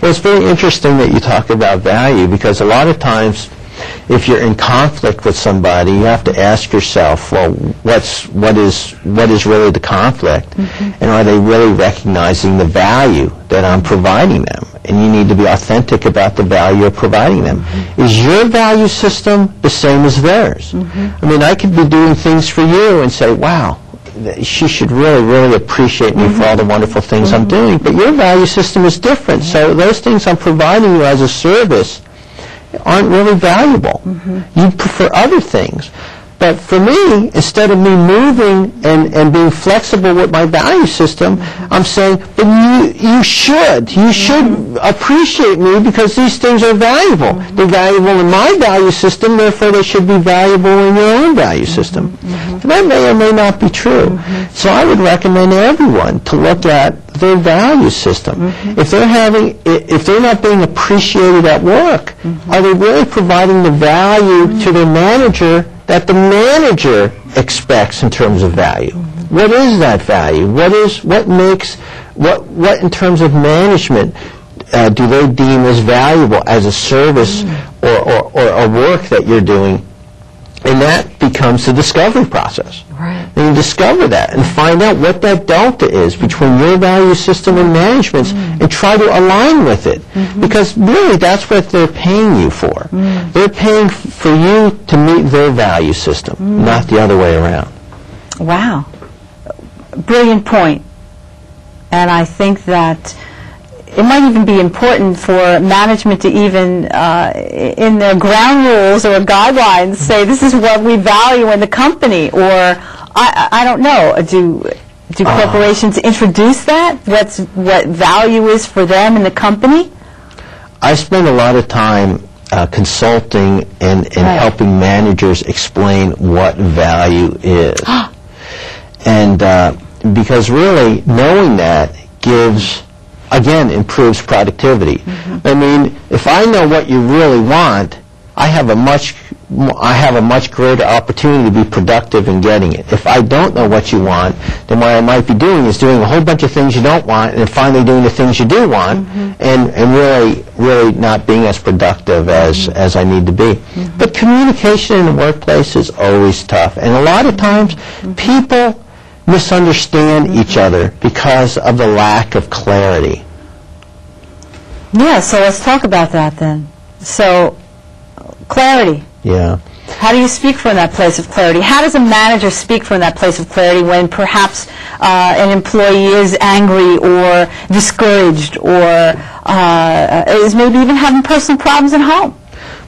Well, it's very interesting that you talk about value, because a lot of times if you're in conflict with somebody, you have to ask yourself, well, what is really the conflict? And are they really recognizing the value that I'm providing them? And you need to be authentic about the value you're providing them. Is your value system the same as theirs? I mean, I could be doing things for you and say, wow, she should really, really appreciate me for all the wonderful things I'm doing. But your value system is different. So those things I'm providing you as a service aren't really valuable. You prefer other things. But for me, instead of me moving and being flexible with my value system, I'm saying, but you should appreciate me because these things are valuable. They're valuable in my value system, therefore they should be valuable in your own value system. That may or may not be true. So I would recommend everyone to look at their value system. If they're not being appreciated at work, are they really providing the value to their manager that the manager expects in terms of value? What is that value? What in terms of management do they deem as valuable as a service or a work that you're doing? And that becomes the discovery process. And you discover that and find out what that delta is between your value system and management's and try to align with it. Because really that's what they're paying you for. They're paying for you to meet their value system, not the other way around. Wow. Brilliant point. And I think that it might even be important for management to even, in their ground rules or guidelines, say this is what we value in the company. Or I don't know. Do corporations introduce that? What value is for them in the company? I spend a lot of time consulting and helping managers explain what value is. And because really knowing that improves productivity. I mean, if I know what you really want, I have a much greater opportunity to be productive in getting it. If I don't know what you want, then what I might be doing is doing a whole bunch of things you don't want, and then finally doing the things you do want, and really not being as productive as I need to be. But communication in the workplace is always tough, and a lot of times people misunderstand each other because of the lack of clarity. Yeah, so let's talk about that then. So, clarity. Yeah. How do you speak from that place of clarity? How does a manager speak from that place of clarity when perhaps an employee is angry or discouraged or is maybe even having personal problems at home?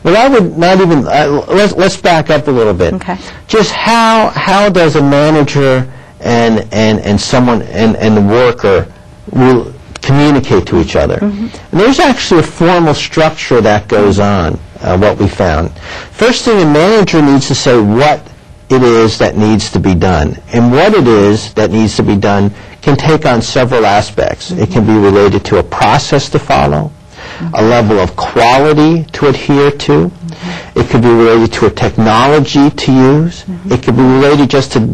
Well, I would not even, let's back up a little bit. Okay. Just how does a manager and someone and the worker will communicate to each other? And there's actually a formal structure that goes on, what we found. First thing, a manager needs to say what it is that needs to be done. And what it is that needs to be done can take on several aspects. It can be related to a process to follow, a level of quality to adhere to. It could be related to a technology to use. It could be related just to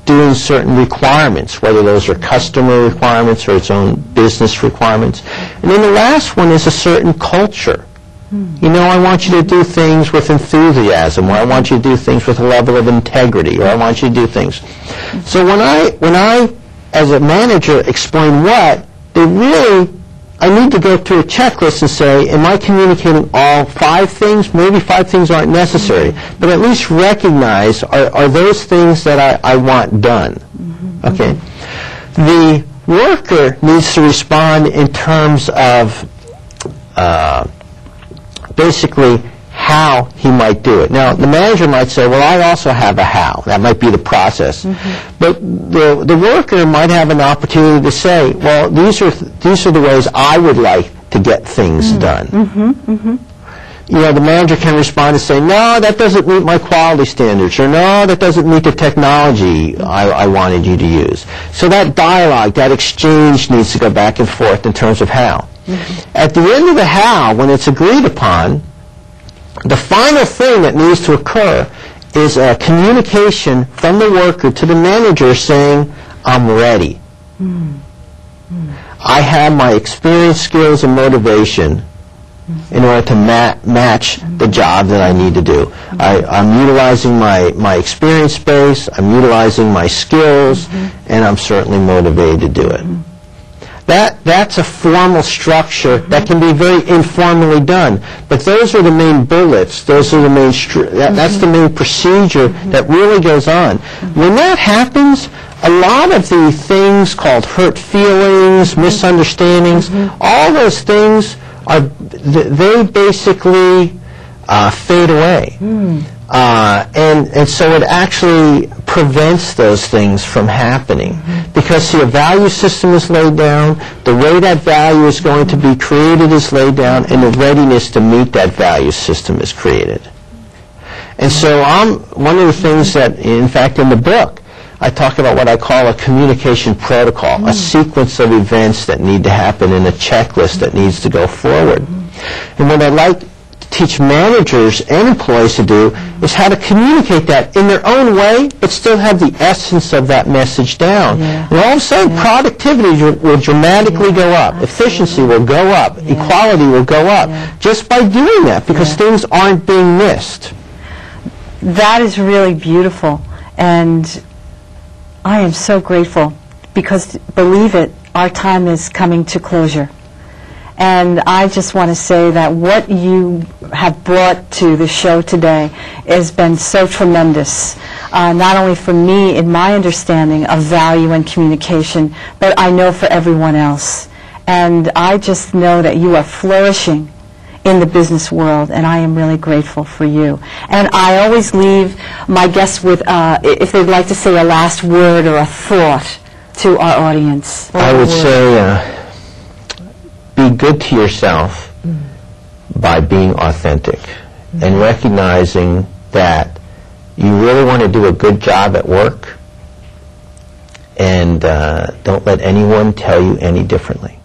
doing certain requirements, whether those are customer requirements or its own business requirements. And then the last one is a certain culture. You know, I want you to do things with enthusiasm, or I want you to do things with a level of integrity, or I want you to do things. So when I as a manager, explain what, I need to go through a checklist and say, am I communicating all 5 things? Maybe 5 things aren't necessary, but at least recognize, are those things that I want done? Okay. The worker needs to respond in terms of basically how he might do it. Now, the manager might say, well, I also have a how. That might be the process. But the worker might have an opportunity to say, well, these are the ways I would like to get things done. You know, the manager can respond and say, no, that doesn't meet my quality standards, or no, that doesn't meet the technology I wanted you to use. So that dialogue, that exchange needs to go back and forth in terms of how. At the end of the how, when it's agreed upon, the final thing that needs to occur is a communication from the worker to the manager saying, I'm ready. I have my experience, skills, and motivation in order to match the job that I need to do. I'm utilizing my experience base, I'm utilizing my skills, and I'm certainly motivated to do it. That's a formal structure that can be very informally done, but those are the main bullets. Those are the main. That's the main procedure that really goes on. When that happens, a lot of the things called hurt feelings, misunderstandings, all those things they basically fade away. And so it actually prevents those things from happening. Because, see, a value system is laid down, the way that value is going to be created is laid down, and the readiness to meet that value system is created. And so one of the things that, in fact, in the book, I talk about what I call a communication protocol, a sequence of events that need to happen in a checklist that needs to go forward. And what I'd like to teach managers and employees to do is how to communicate that in their own way, but still have the essence of that message down. And all of a sudden, productivity will dramatically go up. Efficiency will go up. Equality will go up just by doing that, because things aren't being missed. That is really beautiful. And I am so grateful, because, believe it, our time is coming to closure. And I just want to say that what you have brought to the show today has been so tremendous, not only for me in my understanding of value and communication, but I know for everyone else. And I just know that you are flourishing in the business world, and I am really grateful for you. And I always leave my guests with, if they'd like to say a last word or a thought to our audience. I would say, be good to yourself by being authentic and recognizing that you really want to do a good job at work, and don't let anyone tell you any differently.